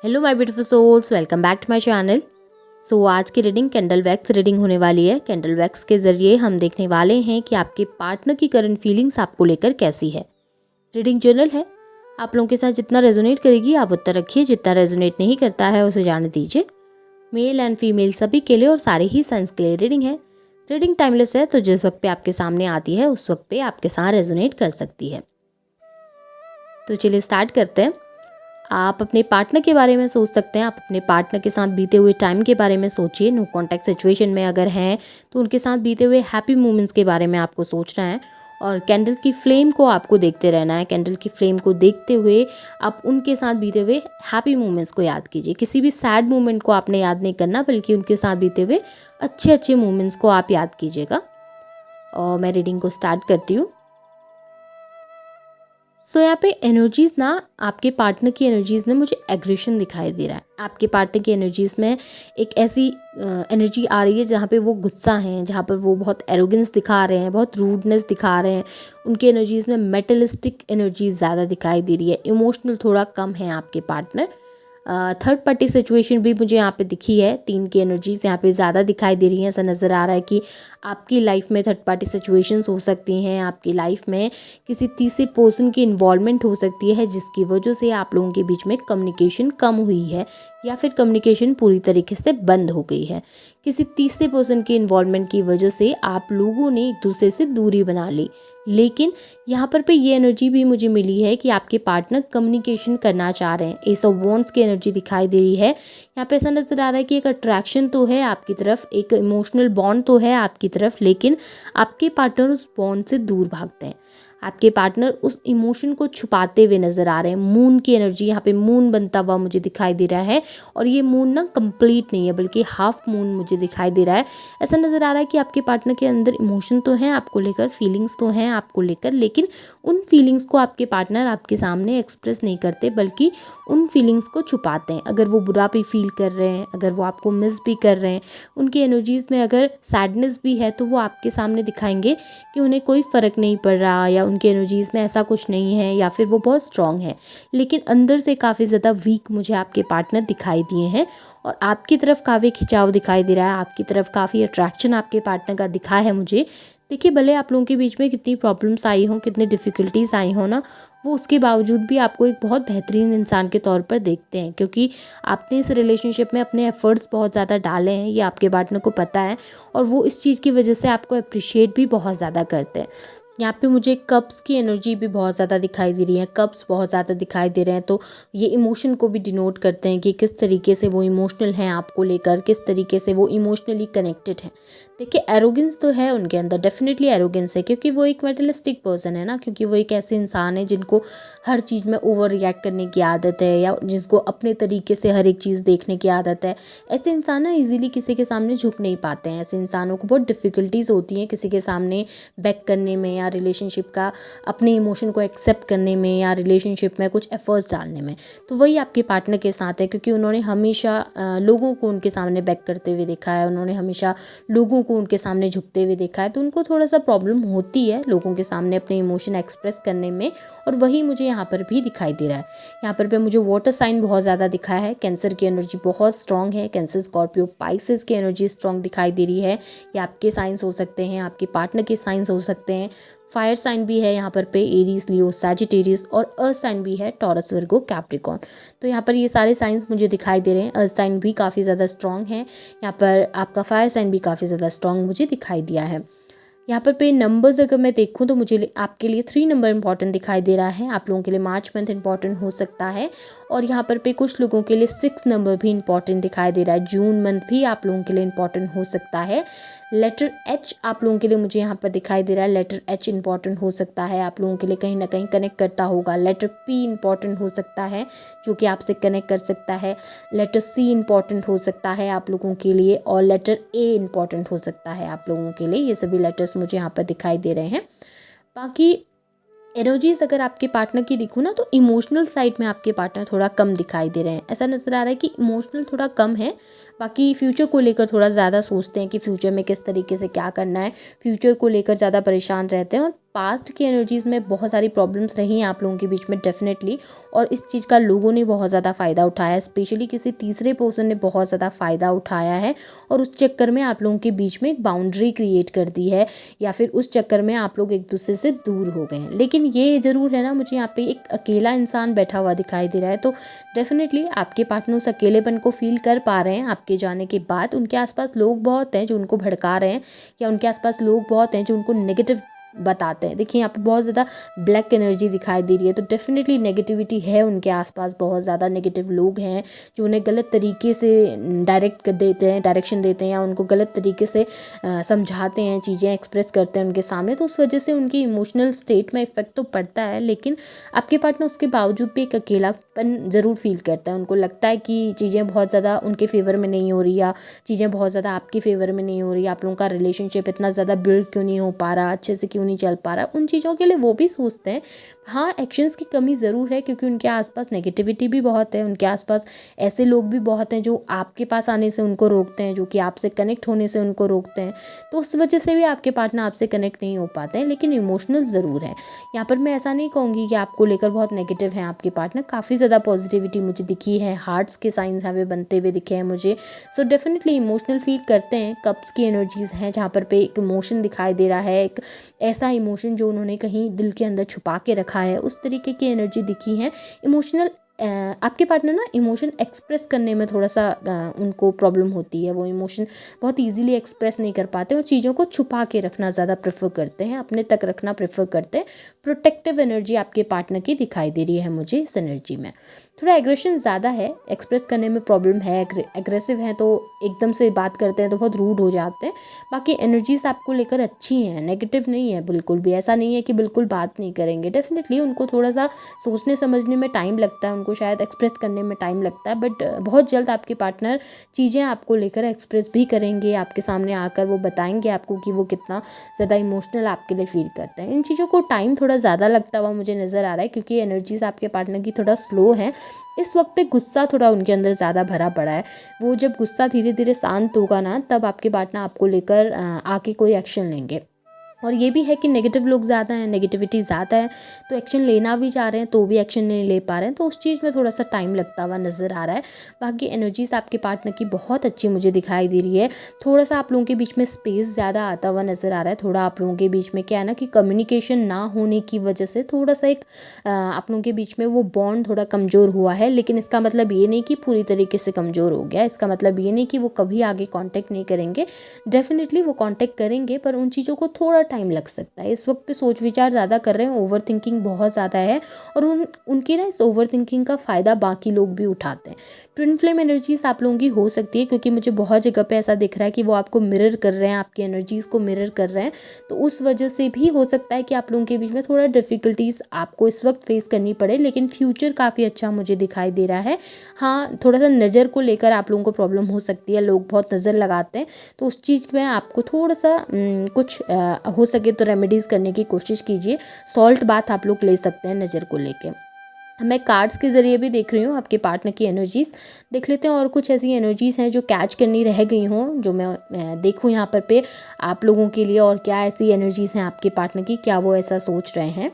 Hello my beautiful souls, welcome back to my channel. आज की reading candle wax reading होने वाली है। कैंडल वैक्स के ज़रिए हम देखने वाले हैं कि आपके पार्टनर की करंट फीलिंग्स आपको लेकर कैसी है। रीडिंग जनरल है, आप लोगों के साथ जितना रेजोनेट करेगी आप उतना रखिए, जितना रेजोनेट नहीं करता है उसे जाने दीजिए। मेल एंड फीमेल सभी के लिए और सारे ही साइंस के लिए रीडिंग है। रीडिंग टाइमलेस है, तो जिस वक्त पे आपके सामने आती है उस वक्त पे आपके साथ रेजोनेट कर सकती है। तो चलिए स्टार्ट करते हैं। आप अपने पार्टनर के बारे में सोच सकते हैं। आप अपने पार्टनर के साथ बीते हुए टाइम के बारे में सोचिए। नो कॉन्टैक्ट सिचुएशन में अगर हैं तो उनके साथ बीते हुए हैप्पी मोमेंट्स के बारे में आपको सोचना है और कैंडल की फ्लेम को आपको देखते रहना है। कैंडल की फ्लेम को देखते हुए आप उनके साथ बीते हुए हैप्पी मोमेंट्स को याद कीजिए। किसी भी सैड मोमेंट को आपने याद नहीं करना, बल्कि उनके साथ बीते हुए अच्छे अच्छे मोमेंट्स को आप याद कीजिएगा। और मैं रीडिंग को स्टार्ट करती हूँ। यहाँ पे एनर्जीज ना, आपके पार्टनर की एनर्जीज में मुझे एग्रेशन दिखाई दे रहा है। आपके पार्टनर की एनर्जीज में एक ऐसी एनर्जी आ रही है जहाँ पे वो गुस्सा हैं, जहाँ पर वो बहुत एरोगेंस दिखा रहे हैं, बहुत रूडनेस दिखा रहे हैं। उनकी एनर्जीज में मेटलिस्टिक एनर्जी ज़्यादा दिखाई दे रही है। इमोशनल थोड़ा कम है आपके पार्टनर। थर्ड पार्टी सिचुएशन भी मुझे यहाँ पे दिखी है। 3 की एनर्जीज यहाँ पे ज़्यादा दिखाई दे रही हैं। ऐसा नज़र आ रहा है कि आपकी लाइफ में थर्ड पार्टी सिचुएशंस हो सकती हैं। आपकी लाइफ में किसी तीसरे पर्सन की इन्वॉल्वमेंट हो सकती है, जिसकी वजह से आप लोगों के बीच में कम्युनिकेशन कम हुई है या फिर कम्युनिकेशन पूरी तरीके से बंद हो गई है। किसी तीसरे पर्सन की इन्वॉल्वमेंट की वजह से आप लोगों ने एक दूसरे से दूरी बना ली। लेकिन यहाँ पर ये एनर्जी भी मुझे मिली है कि आपके पार्टनर कम्युनिकेशन करना चाह रहे हैं। एस ऑफ वॉन्ड्स की एनर्जी दिखाई दे रही है। यहाँ पे ऐसा नज़र आ रहा है कि एक अट्रैक्शन तो है आपकी तरफ, एक इमोशनल बॉन्ड तो है आपकी तरफ, लेकिन आपके पार्टनर उस बॉन्ड से दूर भागते हैं। आपके पार्टनर उस इमोशन को छुपाते हुए नज़र आ रहे हैं। मून की एनर्जी, यहाँ पे मून बनता हुआ मुझे दिखाई दे रहा है और ये मून ना कंप्लीट नहीं है, बल्कि हाफ मून मुझे दिखाई दे रहा है। ऐसा नज़र आ रहा है कि आपके पार्टनर के अंदर इमोशन तो हैं आपको लेकर, फीलिंग्स तो हैं आपको लेकर, लेकिन उन फीलिंग्स को आपके पार्टनर आपके सामने एक्सप्रेस नहीं करते, बल्कि उन फीलिंग्स को छुपाते हैं। अगर वो बुरा भी फील कर रहे हैं, अगर वो आपको मिस भी कर रहे हैं, उनकी एनर्जीज़ में अगर सैडनेस भी है, तो वो आपके सामने दिखाएंगे कि उन्हें कोई फ़र्क नहीं पड़ रहा, या उनकी एनर्जीज़ में ऐसा कुछ नहीं है, या फिर वो बहुत स्ट्रॉन्ग है, लेकिन अंदर से काफ़ी ज़्यादा वीक मुझे आपके पार्टनर दिखाई दिए हैं। और आपकी तरफ काफ़ी खिंचाव दिखाई दे रहा है, आपकी तरफ काफ़ी अट्रैक्शन आपके पार्टनर का दिखा है मुझे। देखिए, भले आप लोगों के बीच में कितनी प्रॉब्लम्स आई हों, कितनी डिफ़िकल्टीज़ आई हों ना, वो उसके बावजूद भी आपको एक बहुत बेहतरीन इंसान के तौर पर देखते हैं, क्योंकि आपने इस रिलेशनशिप में अपने एफ़र्ट्स बहुत ज़्यादा डाले हैं। ये आपके पार्टनर को पता है और वो इस चीज़ की वजह से आपको अप्रिशिएट भी बहुत ज़्यादा करते हैं। यहाँ पे मुझे कप्स की एनर्जी भी बहुत ज़्यादा दिखाई दे रही है। कप्स बहुत ज़्यादा दिखाई दे रहे हैं, तो ये इमोशन को भी डिनोट करते हैं कि किस तरीके से वो इमोशनल हैं आपको लेकर, किस तरीके से वो इमोशनली कनेक्टेड हैं। देखिए, एरोगेंस तो है उनके अंदर, डेफिनेटली एरोगेंस है, क्योंकि वो एक मेटलिस्टिक पर्सन है ना, क्योंकि वो एक ऐसे इंसान है जिनको हर चीज़ में ओवर रिएक्ट करने की आदत है, या जिसको अपने तरीके से हर एक चीज़ देखने की आदत है। ऐसे इंसान ना ईजिली किसी के सामने झुक नहीं पाते हैं। ऐसे इंसानों को बहुत डिफ़िकल्टीज़ होती हैं किसी के सामने बैक करने में, या रिलेशनशिप का अपने इमोशन को एक्सेप्ट करने में, या रिलेशनशिप में कुछ एफर्ट्स डालने में। तो वही आपके पार्टनर के साथ है, क्योंकि उन्होंने हमेशा लोगों को उनके सामने बैक करते हुए देखा है, उन्होंने हमेशा लोगों को उनके सामने झुकते हुए देखा है, तो उनको थोड़ा सा प्रॉब्लम होती है लोगों के सामने अपने इमोशन एक्सप्रेस करने में। और वही मुझे यहाँ पर भी दिखाई दे रहा है। यहाँ पर मुझे वाटर साइन बहुत ज़्यादा दिखा है। कैंसर की एनर्जी बहुत स्ट्रॉन्ग है। कैंसर, स्कॉर्पियो, पाइसेस की एनर्जी स्ट्रॉन्ग दिखाई दे रही है। ये आपके साइंस हो सकते हैं, आपके पार्टनर के साइंस हो सकते हैं। फायर साइन भी है यहाँ पर एरीज, लियो, सैजिटेरियस, और अर्थ साइन भी है, टॉरस, वर्गो, कैप्रिकॉर्न। तो यहाँ पर ये सारे साइंस मुझे दिखाई दे रहे हैं। अर्थ साइन भी काफ़ी ज़्यादा स्ट्रॉन्ग है। यहाँ पर आपका फायर साइन भी काफ़ी ज़्यादा स्ट्रॉन्ग मुझे दिखाई दिया है। यहाँ पर नंबर्स अगर मैं देखूँ तो मुझे आपके लिए 3 नंबर इंपॉर्टेंट दिखाई दे रहा है। आप लोगों के लिए मार्च मंथ इंपॉर्टेंट हो सकता है, और यहाँ पर कुछ लोगों के लिए 6 नंबर भी इंपॉर्टेंट दिखाई दे रहा है। जून मंथ भी आप लोगों के लिए इंपॉर्टेंट हो सकता है। लेटर एच आप लोगों के लिए मुझे यहाँ पर दिखाई दे रहा है। लेटर एच इंपॉर्टेंट हो सकता है, आप लोगों के लिए कहीं ना कहीं कनेक्ट करता होगा। लेटर पी इंपॉर्टेंट हो सकता है, जो कि आपसे कनेक्ट कर सकता है। लेटर सी इंपॉर्टेंट हो सकता है आप लोगों के लिए, और लेटर ए इंपॉर्टेंट हो सकता है आप लोगों के लिए। ये सभी लेटर्स मुझे यहाँ पर दिखाई दे रहे हैं। बाकी एनर्जीज अगर आपके पार्टनर की दिखूँ ना, तो इमोशनल साइड में आपके पार्टनर थोड़ा कम दिखाई दे रहे हैं। ऐसा नज़र आ रहा है कि इमोशनल थोड़ा कम है। बाकी फ्यूचर को लेकर थोड़ा ज़्यादा सोचते हैं कि फ्यूचर में किस तरीके से क्या करना है, फ्यूचर को लेकर ज़्यादा परेशान रहते हैं। और पास्ट की एनर्जीज़ में बहुत सारी प्रॉब्लम्स रही हैं आप लोगों के बीच में डेफिनेटली, और इस चीज़ का लोगों ने बहुत ज़्यादा फ़ायदा उठाया है, स्पेशली किसी तीसरे पर्सन ने बहुत ज़्यादा फ़ायदा उठाया है और उस चक्कर में आप लोगों के बीच में एक बाउंड्री क्रिएट कर दी है, या फिर उस चक्कर में आप लोग एक दूसरे से दूर हो गए हैं। लेकिन ये ज़रूर है ना, मुझे यहाँ पे एक अकेला इंसान बैठा हुआ दिखाई दे रहा है, तो डेफिनेटली आपके पार्टनर उस अकेलेपन को फील कर पा रहे हैं आपके जाने के बाद। उनके आसपास लोग बहुत हैं जो उनको भड़का रहे हैं, या उनके आसपास लोग बहुत हैं जो उनको नेगेटिव बताते हैं। देखिए यहाँ पे बहुत ज़्यादा ब्लैक एनर्जी दिखाई दे रही है, तो डेफिनेटली नेगेटिविटी है उनके आसपास, बहुत ज़्यादा नेगेटिव लोग हैं जो उन्हें गलत तरीके से डायरेक्शन देते हैं, या उनको गलत तरीके से समझाते हैं, चीज़ें एक्सप्रेस करते हैं उनके सामने। तो उस वजह से उनकी इमोशनल स्टेट में इफेक्ट तो पड़ता है, लेकिन आपके पार्टनर उसके बावजूद भी एक अकेलापन ज़रूर फील करता है। उनको लगता है कि चीज़ें बहुत ज़्यादा उनके फेवर में नहीं हो रही, या चीज़ें बहुत ज़्यादा आपके फेवर में नहीं हो रही, आप लोगों का रिलेशनशिप इतना ज़्यादा बिल्ड क्यों नहीं हो पा रहा, अच्छे से क्यों नहीं चल पा रहा। उन चीज़ों के लिए वो भी सोचते हैं। हाँ, एक्शंस की कमी ज़रूर है, क्योंकि उनके आसपास नेगेटिविटी भी बहुत है, उनके आसपास ऐसे लोग भी बहुत हैं जो आपके पास आने से उनको रोकते हैं, जो कि आपसे कनेक्ट होने से उनको रोकते हैं। तो उस वजह से भी आपके पार्टनर आपसे कनेक्ट नहीं हो पाते हैं, लेकिन इमोशनल ज़रूर है। यहाँ पर मैं ऐसा नहीं कहूँगी कि आपको लेकर बहुत नेगेटिव हैं आपके पार्टनर, काफ़ी ज़्यादा पॉजिटिविटी मुझे दिखी है, हार्ट्स के साइंस यहाँ पे बनते हुए दिखे हैं मुझे। सो डेफिनेटली इमोशनल फील करते हैं। कप्स की एनर्जीज़ हैं जहाँ पर पे एक इमोशन दिखाई दे रहा है, एक ऐसा इमोशन जो उन्होंने कहीं दिल के अंदर छुपा के रखा है, उस तरीके की एनर्जी दिखी है। इमोशनल आपके पार्टनर ना इमोशन एक्सप्रेस करने में थोड़ा सा उनको प्रॉब्लम होती है। वो इमोशन बहुत इजीली एक्सप्रेस नहीं कर पाते और चीज़ों को छुपा के रखना ज़्यादा प्रेफर करते हैं, अपने तक रखना प्रेफर करते हैं। प्रोटेक्टिव एनर्जी आपके पार्टनर की दिखाई दे रही है मुझे इस एनर्जी में। थोड़ा एग्रेशन ज़्यादा है, एक्सप्रेस करने में प्रॉब्लम है। एग्रेसिव हैं तो एकदम से बात करते हैं तो बहुत रूड हो जाते हैं। बाकी एनर्जीज आपको लेकर अच्छी हैं, नेगेटिव नहीं है बिल्कुल भी। ऐसा नहीं है कि बिल्कुल बात नहीं करेंगे, डेफिनेटली उनको थोड़ा सा सोचने समझने में टाइम लगता है, उनको शायद एक्सप्रेस करने में टाइम लगता है, बट बहुत जल्द आपके पार्टनर चीज़ें आपको लेकर एक्सप्रेस भी करेंगे। आपके सामने आकर वो बताएंगे आपको कि वो कितना ज़्यादा इमोशनल आपके लिए फील करते हैं। इन चीज़ों को टाइम थोड़ा ज़्यादा लगता हुआ मुझे नज़र आ रहा है, क्योंकि एनर्जीज आपके पार्टनर की थोड़ा स्लो है। इस वक्त पे गुस्सा थोड़ा उनके अंदर ज़्यादा भरा पड़ा है। वो जब गुस्सा धीरे धीरे शांत होगा ना, तब आपके पार्टनर आपको लेकर आके कोई एक्शन लेंगे। और ये भी है कि नेगेटिव लोग ज़्यादा हैं, नेगेटिविटी ज़्यादा है, तो एक्शन लेना भी चाह रहे हैं तो भी एक्शन नहीं ले पा रहे हैं, तो उस चीज़ में थोड़ा सा टाइम लगता हुआ नज़र आ रहा है। बाकी एनर्जीज आपके पार्टनर की बहुत अच्छी मुझे दिखाई दे रही है। थोड़ा सा आप लोगों के बीच में स्पेस ज़्यादा आता हुआ नज़र आ रहा है। थोड़ा आप लोगों के बीच में क्या है ना कि कम्युनिकेशन ना होने की वजह से थोड़ा सा एक आप लोगों के बीच में वो बॉन्ड थोड़ा कमज़ोर हुआ है। लेकिन इसका मतलब ये नहीं कि पूरी तरीके से कमज़ोर हो गया, इसका मतलब ये नहीं कि वो कभी आगे कॉन्टेक्ट नहीं करेंगे। डेफिनेटली वो कॉन्टेक्ट करेंगे, पर उन चीज़ों को थोड़ा टाइम लग सकता है। इस वक्त पे सोच विचार ज़्यादा कर रहे हैं, ओवर थिंकिंग बहुत ज़्यादा है, और उनकी ना इस ओवर थिंकिंग का फ़ायदा बाकी लोग भी उठाते हैं। ट्विन फ्लेम एनर्जीज आप लोगों की हो सकती है, क्योंकि मुझे बहुत जगह पे ऐसा दिख रहा है कि वो आपको मिरर कर रहे हैं, आपकी एनर्जीज़ को मिरर कर रहे हैं। तो उस वजह से भी हो सकता है कि आप लोगों के बीच में थोड़ा डिफ़िकल्टीज़ आपको इस वक्त फेस करनी पड़े, लेकिन फ्यूचर काफ़ी अच्छा मुझे दिखाई दे रहा है। हाँ, थोड़ा सा नज़र को लेकर आप लोगों को प्रॉब्लम हो सकती है, लोग बहुत नज़र लगाते हैं, तो उस चीज़ में आपको थोड़ा सा कुछ हो सके तो रेमेडीज़ करने की कोशिश कीजिए। सॉल्ट बाथ आप लोग ले सकते हैं नज़र को लेके। मैं कार्ड्स के ज़रिए भी देख रही हूँ आपके पार्टनर की एनर्जीज़। देख लेते हैं और कुछ ऐसी एनर्जीज़ हैं जो कैच करनी रह गई हों, जो मैं देखूँ यहाँ पर पे आप लोगों के लिए, और क्या ऐसी एनर्जीज़ हैं आपके पार्टनर की, क्या वो ऐसा सोच रहे हैं।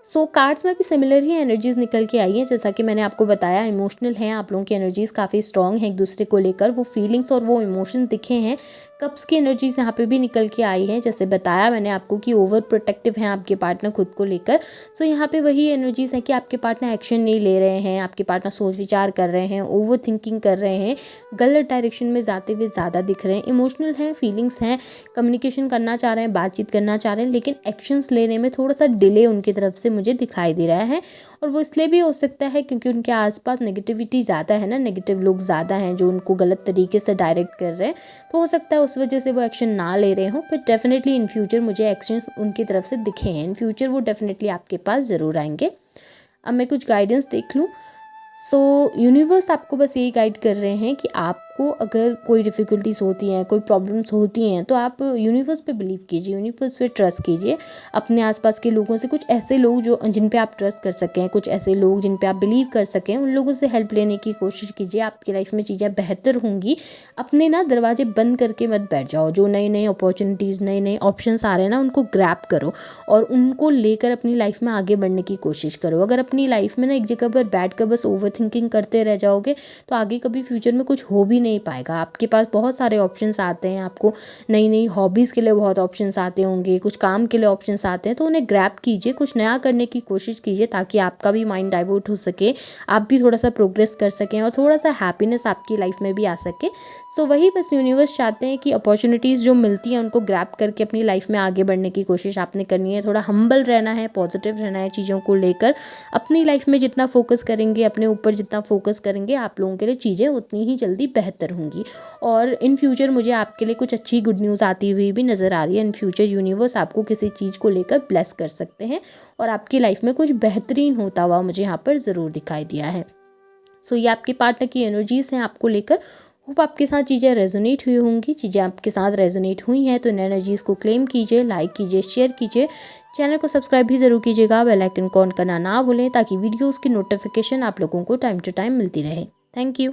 सो कार्ड्स में भी सिमिलर ही एनर्जीज़ निकल के आई हैं। जैसा कि मैंने आपको बताया, इमोशनल हैं आप लोगों की एनर्जीज़, काफ़ी स्ट्रॉन्ग हैं एक दूसरे को लेकर, वो फीलिंग्स और वो इमोशन दिखे हैं। कप्स की एनर्जीज़ यहाँ पे भी निकल के आई हैं। जैसे बताया मैंने आपको कि ओवर प्रोटेक्टिव हैं आपके पार्टनर खुद को लेकर। सो यहाँ पे वही एनर्जीज़ हैं कि आपके पार्टनर एक्शन नहीं ले रहे हैं, आपके पार्टनर सोच विचार कर रहे हैं, ओवर थिंकिंग कर रहे हैं, गलत डायरेक्शन में जाते हुए ज़्यादा दिख रहे हैं। इमोशनल हैं, फीलिंग्स हैं, कम्युनिकेशन करना चाह रहे हैं, बातचीत करना चाह रहे हैं, लेकिन एक्शंस लेने में थोड़ा सा डिले उनकी तरफ से मुझे दिखाई दे रहा है। और वो इसलिए भी हो सकता है क्योंकि उनके आसपास नेगेटिविटी ज़्यादा है ना, नेगेटिव लोग ज़्यादा हैं जो उनको गलत तरीके से डायरेक्ट कर रहे हैं, तो हो सकता है उस वजह से वो एक्शन ना ले रहे हों। पर डेफिनेटली इन फ्यूचर मुझे एक्शन उनकी तरफ से दिखे हैं, इन फ्यूचर वो डेफिनेटली आपके पास ज़रूर आएंगे। अब मैं कुछ गाइडेंस देख लूँ। सो यूनिवर्स आपको बस यही गाइड कर रहे हैं कि आप आपको अगर कोई डिफ़िकल्टीज़ होती हैं, कोई प्रॉब्लम्स होती हैं, तो आप यूनिवर्स पे बिलीव कीजिए, यूनिवर्स पे ट्रस्ट कीजिए। अपने आसपास के लोगों से, कुछ ऐसे लोग जो जिन पे आप ट्रस्ट कर सकें, कुछ ऐसे लोग जिन पे आप बिलीव कर सकें, उन लोगों से हेल्प लेने की कोशिश कीजिए। आपकी लाइफ़ में चीज़ें बेहतर होंगी। अपने ना दरवाजे बंद करके मत बैठ जाओ। जो नई-नई अपॉर्चुनिटीज़, नए-नए ऑप्शंस आ रहे हैं ना, उनको ग्रैब करो और उनको लेकर अपनी लाइफ़ में आगे बढ़ने की कोशिश करो। अगर अपनी लाइफ़ में ना एक जगह पर बैठकर बस ओवरथिंकिंग करते रह जाओगे, तो आगे कभी फ्यूचर में कुछ हो भी नहीं पाएगा। आपके पास बहुत सारे ऑप्शंस आते हैं, आपको नई-नई हॉबीज़ के लिए बहुत ऑप्शंस आते होंगे, कुछ काम के लिए ऑप्शंस आते हैं, तो उन्हें ग्रैब कीजिए, कुछ नया करने की कोशिश कीजिए ताकि आपका भी माइंड डाइवर्ट हो सके, आप भी थोड़ा-सा प्रोग्रेस कर सकें और थोड़ा-सा हैप्पीनेस आपकी लाइफ़ में भी आ सके। सो वही बस यूनिवर्स चाहते हैं कि अपॉर्चुनिटीज़ जो मिलती हैं उनको ग्रैब करके अपनी लाइफ़ में आगे बढ़ने की कोशिश आपने करनी है। थोड़ा हम्बल रहना है, पॉजिटिव रहना है चीज़ों को लेकर। अपनी लाइफ़ में जितना फ़ोकस करेंगे, अपने ऊपर जितना फ़ोकस करेंगे, आप लोगों के लिए चीज़ें उतनी ही जल्दी बेहतर होंगी। और इन फ्यूचर मुझे आपके लिए कुछ अच्छी गुड न्यूज़ आती हुई भी नज़र आ रही है। इन फ्यूचर यूनिवर्स आपको किसी चीज़ को लेकर ब्लेस कर सकते हैं और आपकी लाइफ़ में कुछ बेहतरीन होता हुआ मुझे यहाँ पर ज़रूर दिखाई दिया है। सो ये आपके पार्टनर की एनर्जीज़ हैं आपको लेकर। होप आपके साथ चीज़ें रेजोनेट हुई होंगी। चीज़ें आपके साथ रेजोनेट हुई हैं तो इन एनर्जीज़ को क्लेम कीजिए, लाइक कीजिए, शेयर कीजिए। चैनल को सब्सक्राइब भी ज़रूर कीजिएगा। बेल आइकन को ऑन करना ना भूलें ताकि वीडियोज़ की नोटिफिकेशन आप लोगों को टाइम टू टाइम मिलती रहे। Thank you.